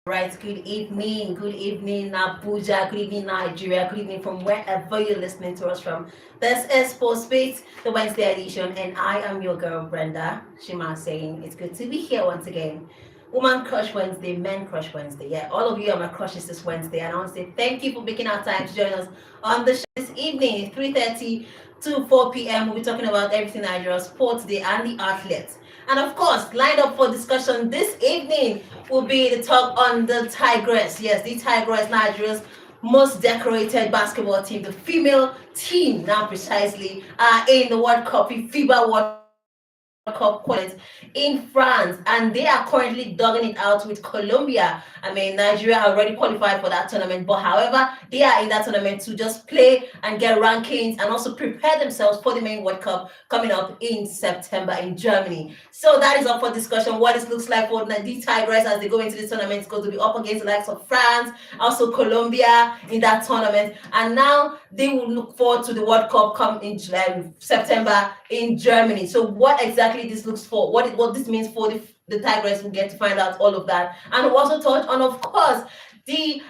Right, good evening, Abuja, good evening, Nigeria, good evening from wherever you're listening to us from. This is SPORTBIT, the Wednesday edition, and I am your girl Brenda Shima saying it's good to be here once again. Woman Crush Wednesday, Men Crush Wednesday. Yeah, all of you are my crushes this Wednesday, and I want to say thank you for making our time to join us on the show this evening, 3:30 to 4 p.m. We'll be talking about everything Nigeria, sports day, and the athletes. And of course, lined up for discussion this evening will be the talk on the Tigress. Yes, the Tigress, Nigeria's most decorated basketball team, the female team now precisely, in the World Cup, the FIBA World Cup qualifiers in France, and they are currently dogging it out with Colombia. I mean, Nigeria have already qualified for that tournament, but however, they are in that tournament to just play and get rankings and also prepare themselves for the main World Cup coming up in September in Germany. So that is up for discussion. What it looks like for the Tigers as they go into this tournament is going to be up against the likes of France, also Colombia in that tournament, and now they will look forward to the World Cup come in September in Germany. So what exactly this looks for, what this means for the Tigers, we'll get to find out all of that. And we'll also touch on, of course, the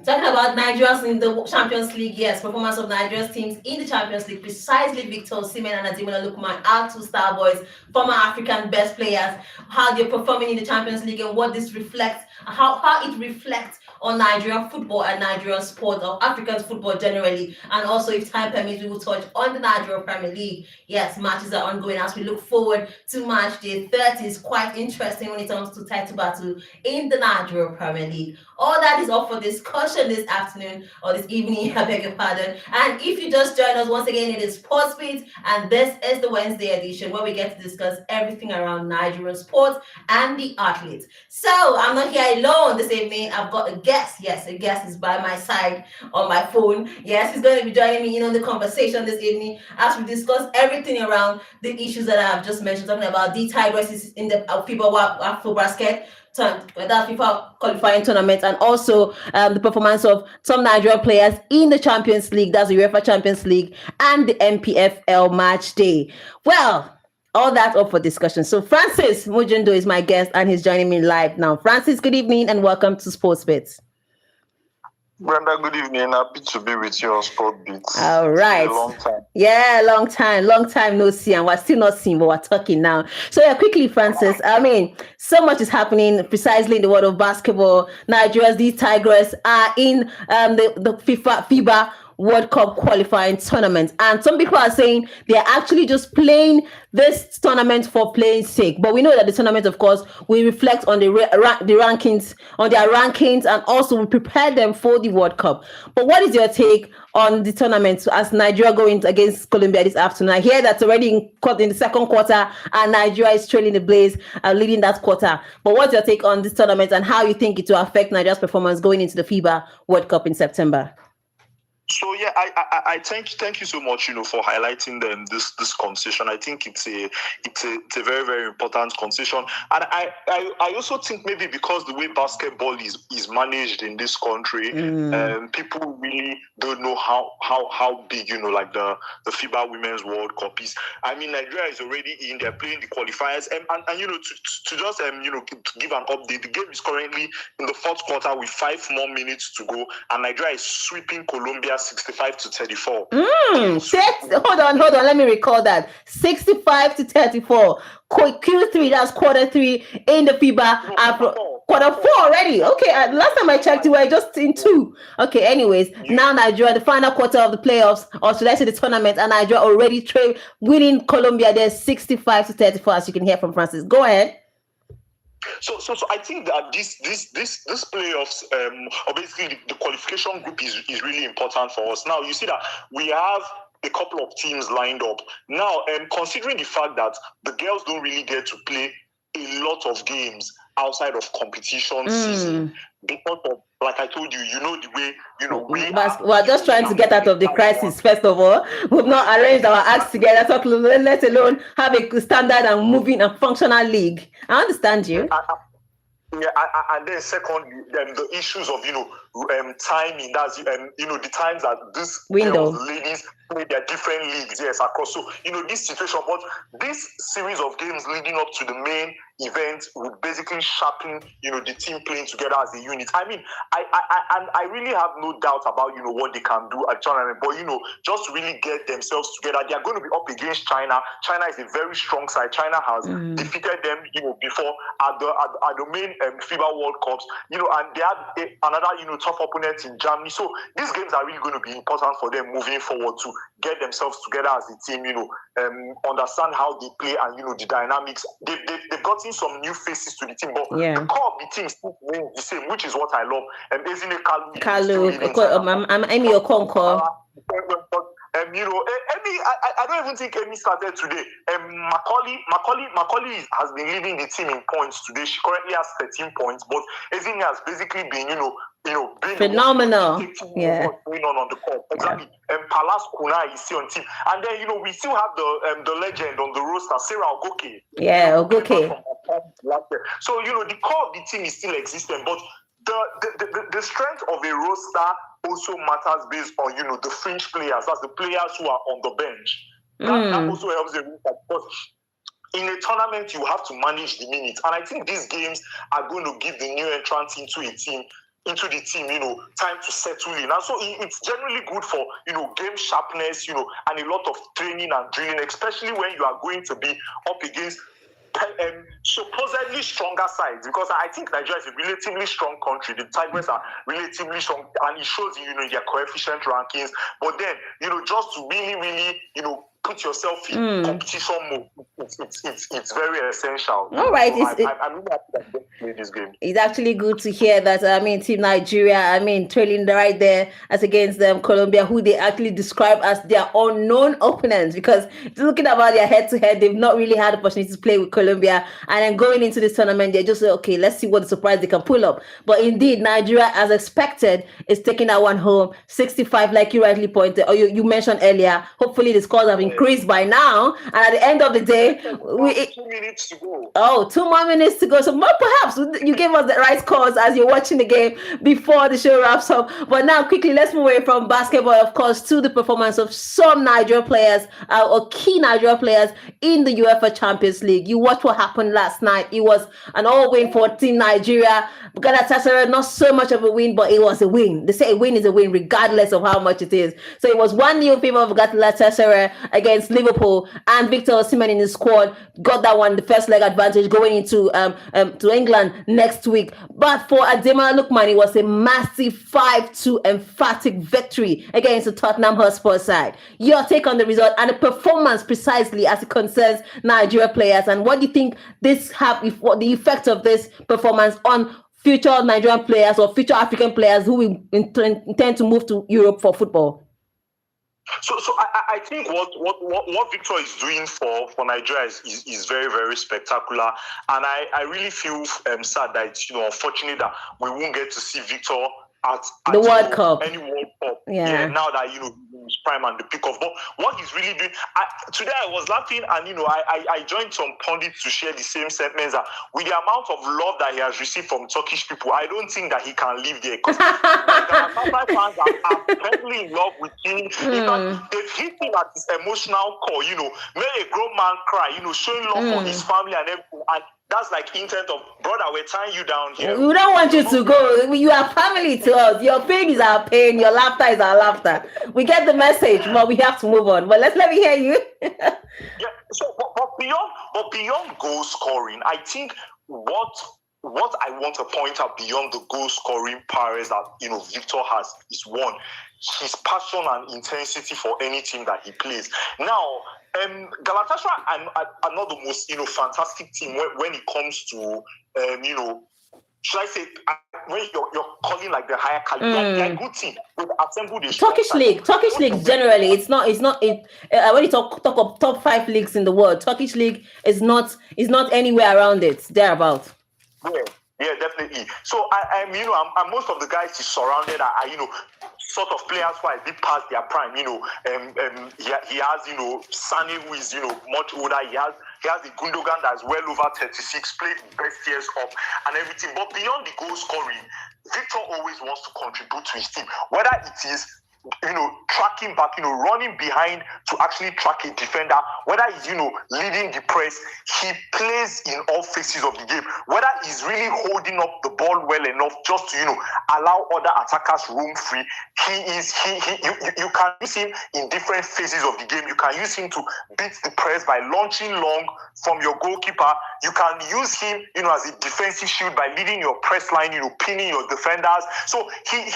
talking about Nigeria's in the Champions League. Yes, performance of Nigeria's teams in the Champions League, precisely Victor Osimhen and Ademola Lookman, our two star boys, former African best players, how they're performing in the Champions League and what this reflects, how it reflects on Nigerian football and Nigerian sport, or African football generally. And also, if time permits, we will touch on the Nigerian Premier League. Yes, matches are ongoing as we look forward to match day 30. It's quite interesting when it comes to title battle in the Nigerian Premier League. All that is up for discussion this afternoon or this evening, I beg your pardon. And if you just joined us once again, it is SPORTBIT, and this is the Wednesday edition where we get to discuss everything around Nigerian sports and the athletes. So I'm not here alone this evening. I've got a guest. Yes, a guest is by my side on my phone. Yes, he's going to be joining me in on the conversation this evening as we discuss everything around the issues that I have just mentioned, talking about the Tigresses in the FIBA Afro Basket, that FIFA qualifying tournament, and also the performance of some Nigerian players in the Champions League, that's the UEFA Champions League, and the MPFL match day. Well, all that up for discussion. So Francis Mujundo is my guest, and he's joining me live now. Francis, good evening and welcome to SPORTBIT. Brenda, good evening. Happy to be with you on SPORTBIT. All right. It's been a long time. Yeah, long time no see, and we're still not seeing, but we're talking now. So yeah, quickly, Francis. I mean, so much is happening precisely in the world of basketball. Nigeria's these Tigers are in the FIBA World Cup qualifying tournament, and some people are saying they're actually just playing this tournament for playing sake. But we know that the tournament, of course, will reflect on the rankings, on their rankings, and also will prepare them for the World Cup. But what is your take on the tournament as Nigeria going against Colombia this afternoon? I hear that's already in the second quarter, and Nigeria is trailing the Blaze and leading that quarter. But what's your take on this tournament and how you think it will affect Nigeria's performance going into the FIBA World Cup in September? So yeah, I thank you so much, for highlighting this conversation. I think it's a very, very important conversation, and I also think maybe because the way basketball is managed in this country, people really don't know how big like the FIBA Women's World Cup is. I mean, Nigeria is already in there playing the qualifiers, and to just to give an update, the game is currently in the fourth quarter with 5 more minutes to go, and Nigeria is sweeping Colombia 65-34. Hold on. Let me recall that. 65-34. Q3, that's quarter 3 in the FIBA. Quarter 4 already. Okay, last time I checked, we were just in 2. Okay, anyways, now Nigeria, the final quarter of the playoffs, or should I say the tournament, and Nigeria already winning Colombia there 65-34, as you can hear from Francis. Go ahead. So I think that this playoffs, or basically the qualification group is really important for us. Now you see that we have a couple of teams lined up. Now, considering the fact that the girls don't really get to play a lot of games outside of competition season, because of, like I told you, the way, we're just trying to get out of the crisis, first of all. We've not arranged our acts together, let alone have a standard and moving and functional league. I understand you. And then secondly, the issues of timing. That's the times that this ladies play their different leagues, yes, across. So this situation, but this series of games leading up to the main event would basically sharpen, the team playing together as a unit. I mean, I really have no doubt about, what they can do at tournament, but, just really get themselves together. They are going to be up against China. China is a very strong side. China has defeated them, before at the main FIBA World Cups, and they had another, tough opponent in Germany. So these games are really going to be important for them moving forward to get themselves together as a team, understand how they play and, the dynamics. They've gotten some new faces to the team, but the core of the team is still the same, which is what I love. Ezine Kalu, I'm Amy Okonkwo. I don't even think Amy started today. Macaulay has been leading the team in points today. She currently has 13 points, but Ezine has basically been, being phenomenal. Going on the court. Exactly. And Palace Kuna is still on team. And then, we still have the legend on the roster, Sarah Ogoke. Yeah, Ogoke. So, the core of the team is still existent, but the strength of a roster also matters based on, the fringe players. That's the players who are on the bench. That also helps the roster, because in a tournament, you have to manage the minutes. And I think these games are going to give the new entrants into the team, time to settle in. And so it's generally good for, game sharpness, and a lot of training and drilling, especially when you are going to be up against supposedly stronger sides, because I think Nigeria is a relatively strong country. The Tigers are relatively strong, and it shows in their coefficient rankings. But then, just to really, put yourself in competition mode, it's very essential. All right, I'm really happy that they play this game. It's actually good to hear that. I mean, Team Nigeria, trailing right there as against Colombia, who they actually describe as their unknown opponents, because looking about their head-to-head, they've not really had the opportunity to play with Colombia, and then going into this tournament, they just say, okay, let's see what the surprise they can pull up. But indeed, Nigeria, as expected, is taking that one home, 65, like you rightly pointed, or you mentioned earlier. Hopefully, the scores have increased by now, and at the end of the day, 2 minutes to go. Oh, 2 more minutes to go. So perhaps you gave us the right scores as you're watching the game before the show wraps up. But now, quickly, let's move away from basketball, of course, to the performance of some Nigeria players, or key Nigeria players in the UEFA Champions League. You watched what happened last night. It was an all-win for Team Nigeria. Galatasaray, not so much of a win, but it was a win. They say a win is a win, regardless of how much it is. So it was 1-0 in favor of Galatasaray against Liverpool, and Victor Osimhen in his squad got that one, the first leg advantage going into to England next week. But for Ademola Lookman, it was a massive 5-2 emphatic victory against the Tottenham Hotspur side. Your take on the result and the performance precisely as it concerns Nigeria players, and what do you think what the effect of this performance on future Nigerian players or future African players who will intend to move to Europe for football? So I think what Victor is doing for Nigeria is very, very spectacular, and I really feel sad that it's unfortunate that we won't get to see Victor at the World Cup. Any World Cup. Yeah. Now that his prime and the pick off. But what he's really doing, today I was laughing, and I joined some pundits to share the same sentiments that with the amount of love that he has received from Turkish people, I don't think that he can live there, because Galatasaray fans are very in love with him. They've hit him at his emotional core, made a grown man cry, showing love for his family and everything. And that's like intent of, brother, we're tying you down here. We don't want you to go. You are family to us. Your pain is our pain. Your laughter is our laughter. We get the message, but we have to move on. But let me hear you. Yeah. So, but beyond goal scoring, I think what I want to point out beyond the goal scoring powers that Victor has is one, his passion and intensity for any team that he plays. Now, Galatasaray are not the most fantastic team when it comes to should I say when you're calling like the higher caliber, they're a good team. They've assembled a Turkish league generally, it's not when you talk of top 5 leagues in the world, Turkish league is not anywhere around it, thereabout. Yeah, definitely. So I'm most of the guys he's surrounded are sort of players who are a bit past their prime. He has Sane, who is much older. He has the Gundogan that's well over 36, played the best years up and everything. But beyond the goal scoring, Victor always wants to contribute to his team, whether it is tracking back, running behind to actually track a defender, whether he's, leading the press, he plays in all phases of the game. Whether he's really holding up the ball well enough just to, allow other attackers room free, you can use him in different phases of the game. You can use him to beat the press by launching long from your goalkeeper. You can use him, as a defensive shield by leading your press line, pinning your defenders. So he's,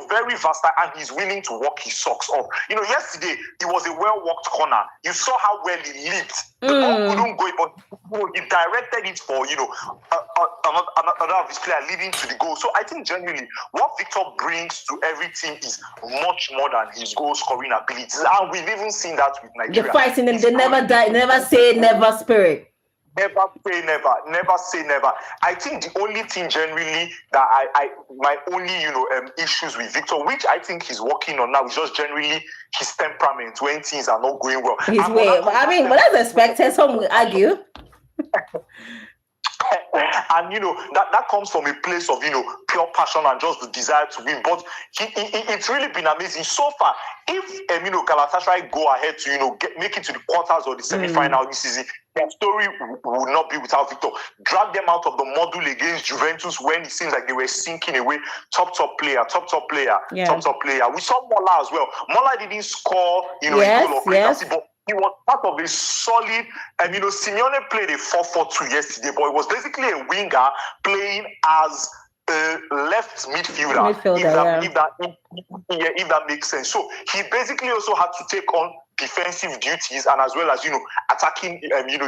very versatile, and he's willing to walk his socks off. Yesterday, it was a well-walked corner. You saw how well he leaped. The ball couldn't go, but he directed it for, another of his players leading to the goal. So I think genuinely, what Victor brings to every team is much more than his goal-scoring abilities. And we've even seen that with Nigeria. The fighting, and they never die, never say never spirit. Never say never. Never say never. I think the only thing generally that my only issues with Victor, which I think he's working on now, is just generally his temperament when things are not going well. His way. But that's expected. Some will argue. And that comes from a place of pure passion and just the desire to win. But it's really been amazing so far. If Galatasaray go ahead to make it to the quarters or the semi-final this season, their story will not be without Victor. Drag them out of the module against Juventus when it seems like they were sinking away. Top player. Yeah. Top player. We saw Mola as well. Mola didn't score a goal or frequency, but he was part of a solid, Simeone played a 4-4-2 yesterday, but it was basically a winger playing as a left midfielder, if that makes sense. So he basically also had to take on defensive duties and as well as attacking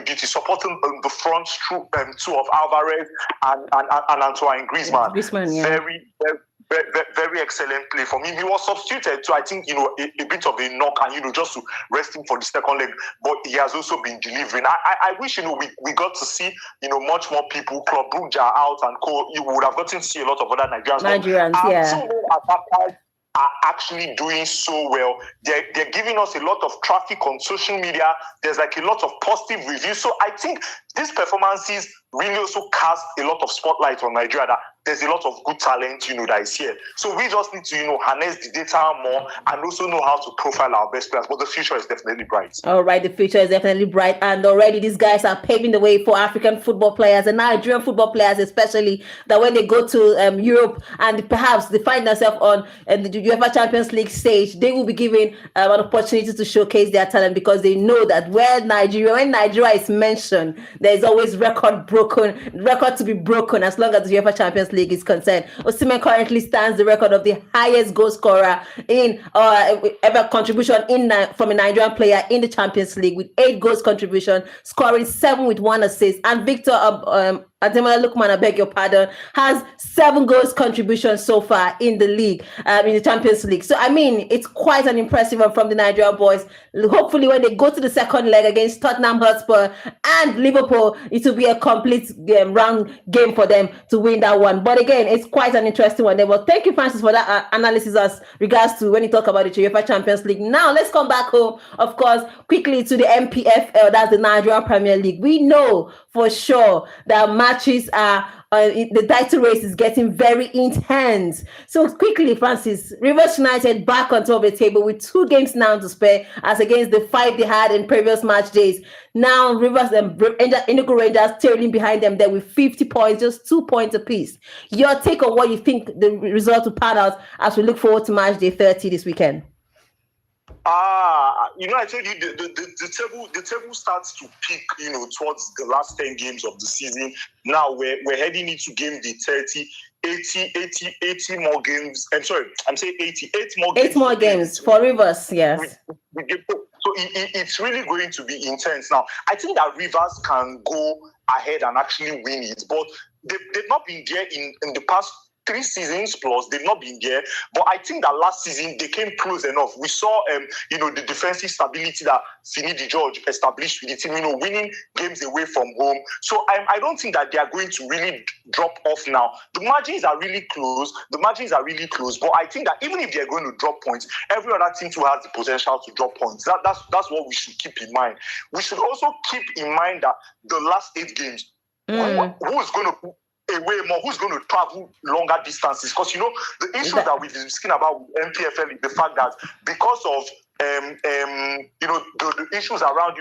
duties, supporting the front two of Alvarez and Antoine Griezmann. Very excellent play from him. He was substituted to, I think, a bit of a knock and, just to rest him for the second leg. But he has also been delivering. I wish, we got to see, much more people. Club Brugge out and co. You would have gotten to see a lot of other Nigerians. Yeah. Attackers are actually doing so well. They're giving us a lot of traffic on social media. There's like a lot of positive reviews. So I think these performances really also cast a lot of spotlight on Nigeria, that there's a lot of good talent, that is here. So we just need to, harness the data more and also know how to profile our best players. But the future is definitely bright. All right, the future is definitely bright. And already these guys are paving the way for African football players and Nigerian football players, especially, that when they go to Europe and perhaps they find themselves on the UEFA Champions League stage, they will be given an opportunity to showcase their talent, because they know that when Nigeria is mentioned, there is always record to be broken as long as the UEFA Champions League is concerned. Osimhen currently stands the record of the highest goal scorer in ever contribution from a Nigerian player in the Champions League, with 8 goals contribution, scoring 7 with 1 assist. And Victor Ademola Lookman, I beg your pardon, has 7 goals contribution so far in the league, in the Champions League. So, it's quite an impressive one from the Nigerian boys. Hopefully, when they go to the second leg against Tottenham Hotspur and Liverpool, it will be a complete round game for them to win that one. But again, it's quite an interesting one. Well, thank you, Francis, for that analysis as regards to when you talk about the UEFA Champions League. Now, let's come back home, of course, quickly to the NPFL, that's the Nigerian Premier League. We know for sure that matches are the title race is getting very intense. So quickly, Francis, Rivers United back on top of the table with 2 games now to spare, as against the 5 they had in previous match days. Now Rivers and Enugu Rangers trailing behind them there with 50 points, just 2 points apiece. Your take on what you think the result will pan out as we look forward to match day 30 this weekend? I told you the table starts to peak, towards the last 10 games of the season. Now we're heading into game day 30, 80 more games. I'm sorry, I'm saying 88 more games. 8 more games for Rivers, yes. So it's really going to be intense. Now, I think that Rivers can go ahead and actually win it, but they've not been there in the past 3 seasons plus. They've not been there, but I think that last season they came close enough. We saw the defensive stability that Finidi George established with the team, winning games away from home. So I don't think that they are going to really drop off now. The margins are really close. But I think that even if they're going to drop points, every other team too has the potential to drop points. That's what we should keep in mind. We should also keep in mind that the last 8 games, who is going to away more, who's going to travel longer distances? Because the issue that we've been speaking about with NPFL is the fact that because of the issues around,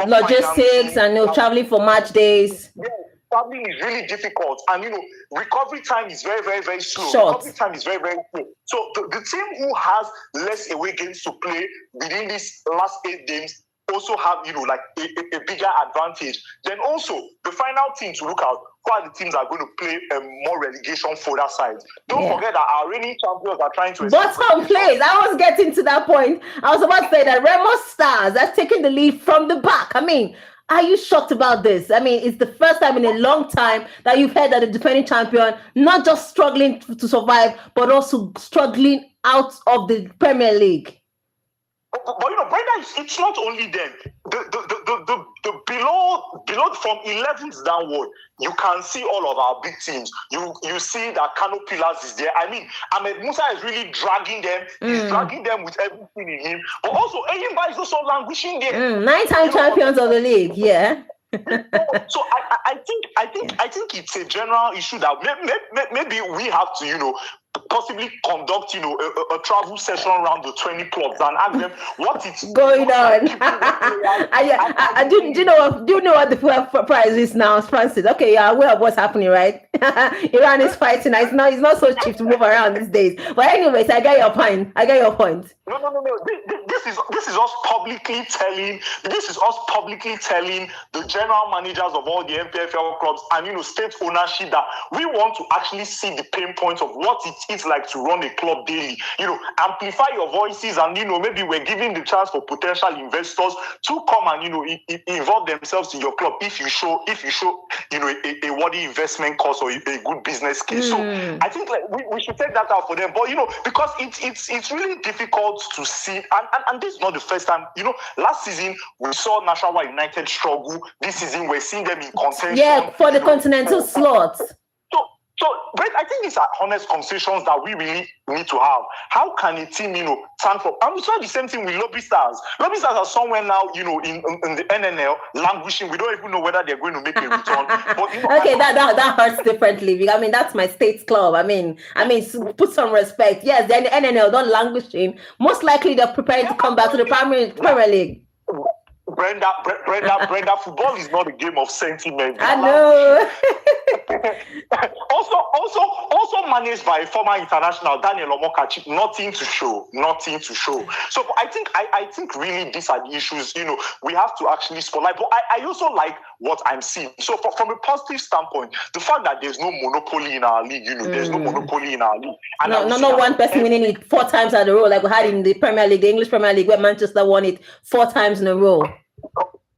logistics and traveling for match days. Yeah, traveling is really difficult, and recovery time is very, very, very slow. Short. Recovery time is very, very slow. So the team who has less away games to play within these last 8 games also have a bigger advantage. Then also the final team to look at, who are the teams that are going to play more relegation further sides. Don't forget that our reigning champions are trying to bottom place. I was getting to that point. I was about to say that Remo Stars are taking the lead from the back. I mean, are you shocked about this? I mean, it's the first time in a long time that you've heard that the defending champion not just struggling to survive, but also struggling out of the Premier League. But Brenda, it's not only them. The below from 11th downward, you can see all of our big teams. You see that Kano Pillars is there. I mean, Ahmed Musa is really dragging them. He's dragging them with everything in him. But also, Eyimba is also languishing there. 9-time champions of the league, yeah. So I think it's a general issue that maybe we have to possibly conduct a travel session around the 20 clubs and ask them what is going on. Do you know what the fuel price is now, Francis? Okay, you're aware of what's happening, right? Iran is fighting. It's not so cheap to move around these days. But anyways, I get your point. No. This is us publicly telling. This is us publicly telling the general managers of all the MPFL clubs and state ownership that we want to actually see the pain points of what it's like to run a club daily. Amplify your voices, and maybe we're giving the chance for potential investors to come and involve themselves in your club if you show a worthy investment course or a good business case. So I think we should take that out for them. But because it's really difficult to see, and this is not the first time. Last season we saw Nashawa United struggle. This season we're seeing them in contention. Yeah, for the continental slot. So, but I think these are honest conversations that we really need to have. How can a team, stand for? And we saw the same thing with Lobby Stars. Lobby Stars are somewhere now, in the NNL, languishing. We don't even know whether they're going to make a return. But, okay, that hurts differently. I mean, that's my state's club. I mean, put some respect. Yes, they're in the NNL, don't languishing. Most likely, they're preparing to come back to the Premier League. Brenda, football is not a game of sentiment. I know. also managed by former international Daniel Omokachi. Nothing to show. So I think really these are the issues. We have to actually spotlight. But I also like what I'm seeing. So from a positive standpoint, the fact that there's no monopoly in our league. There's no monopoly in our league. And no one person winning it 4 times at a row, like we had in the Premier League, the English Premier League, where Manchester won it 4 times in a row.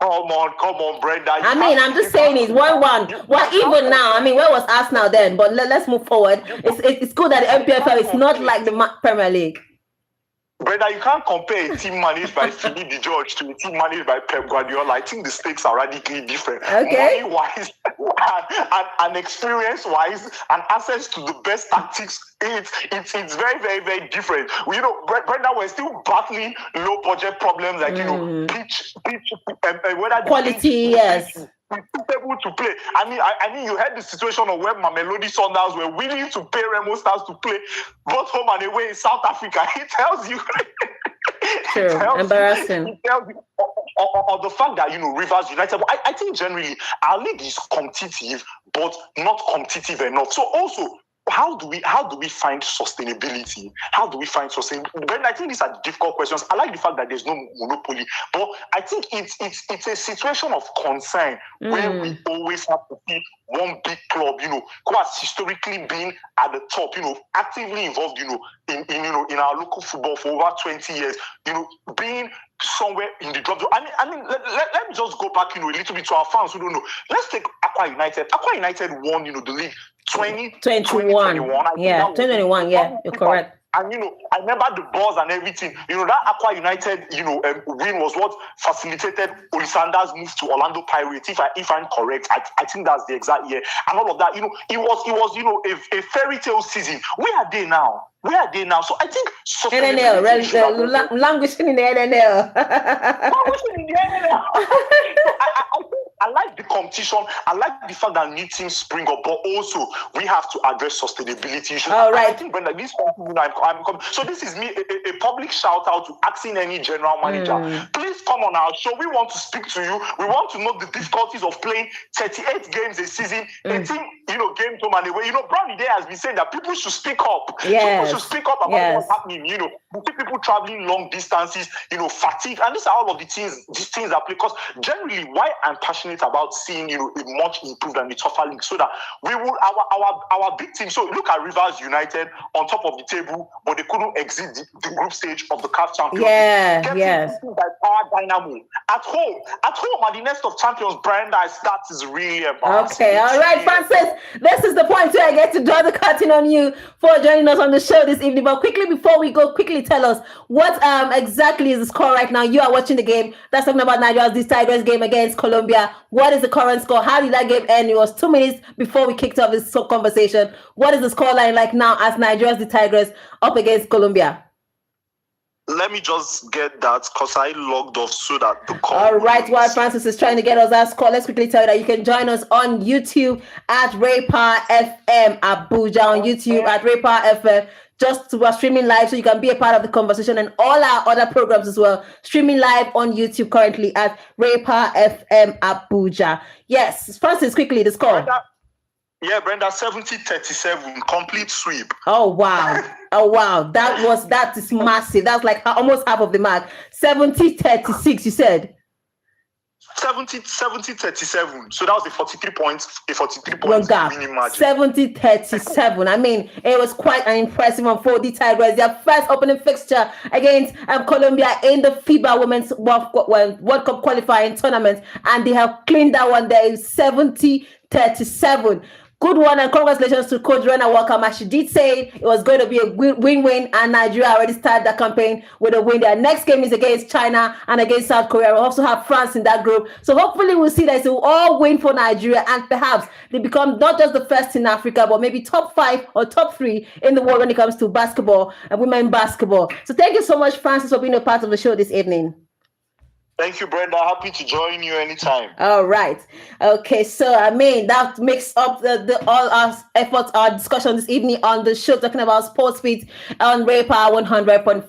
Come on, Brenda. I'm just saying it's 1-1. Well, even now, where was Arsenal then? But let's move forward. It's good that the MPFL is not like the Premier League. Brother, you can't compare a team managed by Philippe de George to a team managed by Pep Guardiola. I think the stakes are radically different. Okay. Money-wise and experience-wise and access to the best tactics, it's very, very, very different. Brenda, we're still battling low-budget problems like, pitch, whether quality, yes. Able to play. I mean, you had the situation of where Mamelodi Sundowns were willing to pay Remo Stars to play both home and away in South Africa. It tells you. True. Embarrassing. It tells you of the fact that Rivers United. I think generally our league is competitive, but not competitive enough. So also, how do we find sustainability? But I think these are difficult questions. I like the fact that there's no monopoly, but I think it's a situation of concern where we always have to see one big club, who has historically been at the top, actively involved, in our local football for over 20 years, being somewhere in the drop zone. Let me just go back, a little bit to our fans who don't know. Let's take Aqua United. Aqua United won, the league 2021. Yeah, 2021. Yeah, you're correct. And I remember the buzz and everything. That Aqua United, win was what facilitated Olisander's move to Orlando Pirates. If I'm correct, I think that's the exact year. And all of that, it was a fairy tale season. Where are they now? So I think NNL, languishing in the NNL. Languishing in the NNL. I like the competition. I like the fact that new teams spring up, but also we have to address sustainability issues. All right. I think, Brenda, this so this is me a public shout out to asking any general manager, please come on our show. We want to speak to you. We want to know the difficulties of playing 38 games a season, 18, games home and away. Brownie Day has been saying that people should speak up. Yes. People should speak up about what's happening. We see people traveling long distances, fatigue, and these are all of these things that play. Because generally, why I'm passionate about seeing, a much improved and a tougher league, so that we will our big team. So look at Rivers United on top of the table, but they couldn't exit the group stage of the CAF Champions League. Yes. By Power Dynamo at home at the nest of champions. Brenda, that is really embarrassing. Okay, all right, Francis. This is the point where I get to draw the curtain on you for joining us on the show this evening. But quickly, before we go, tell us what exactly is the score right now. You are watching the game. That's talking about Nigeria's Tigers game against Colombia. What is the current score? How did that game end? It was 2 minutes before we kicked off this conversation. What is the scoreline like now as Nigeria's Tigers up against Colombia? Let me just get that because I logged off so that the call. All right, while Francis is trying to get us that score, let's quickly tell you that you can join us on YouTube at Raypower FM Abuja, on YouTube at Raypower FM. We're streaming live, so you can be a part of the conversation, and all our other programs as well. Streaming live on YouTube currently at Raypower FM Abuja. Yes, Francis, quickly, the score. Brenda, 70-37, complete sweep. Oh wow, that is massive. That's like almost half of the mark. 70-36, you said. 70-37. So that was a 43 points winning margin. 70-37. I mean, it was quite an impressive one for the Tigers. Their first opening fixture against Colombia in the FIBA Women's World Cup qualifying tournament, and they have cleaned that one there. 70-37. Good one, and congratulations to Coach Rena Welcome. As she did say, it was going to be a win-win, and Nigeria already started that campaign with a win. Their next game is against China and against South Korea. We also have France in that group. So hopefully we'll see that it's all win for Nigeria, and perhaps they become not just the first in Africa, but maybe top 5 or top 3 in the world when it comes to basketball and women basketball. So thank you so much, Francis, for being a part of the show this evening. Thank you, Brenda. Happy to join you anytime. All right. Okay. So, that makes up all our efforts, our discussion this evening on the show, talking about SPORTBIT on Raypower 100.5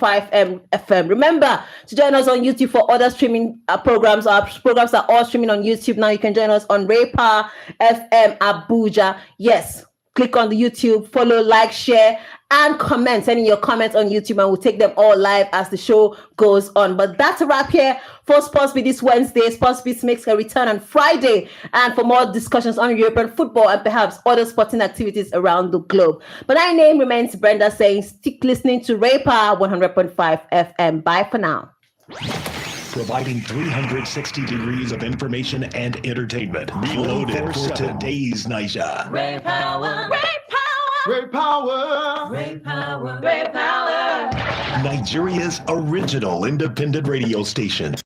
FM. Remember to join us on YouTube for other streaming programs. Our programs are all streaming on YouTube now. You can join us on Raypower FM Abuja. Yes. Click on the YouTube, follow, like, share, and comment. Send in your comments on YouTube, and we'll take them all live as the show goes on. But that's a wrap here for SPORTSBIT this Wednesday. SPORTSBIT makes a return on Friday, and for more discussions on European football and perhaps other sporting activities around the globe. But my name remains Brenda, saying stick listening to Raypower 100.5 FM. Bye for now. Providing 360 degrees of information and entertainment. Reloaded for today's Niger. Raypower. Nigeria's original independent radio station.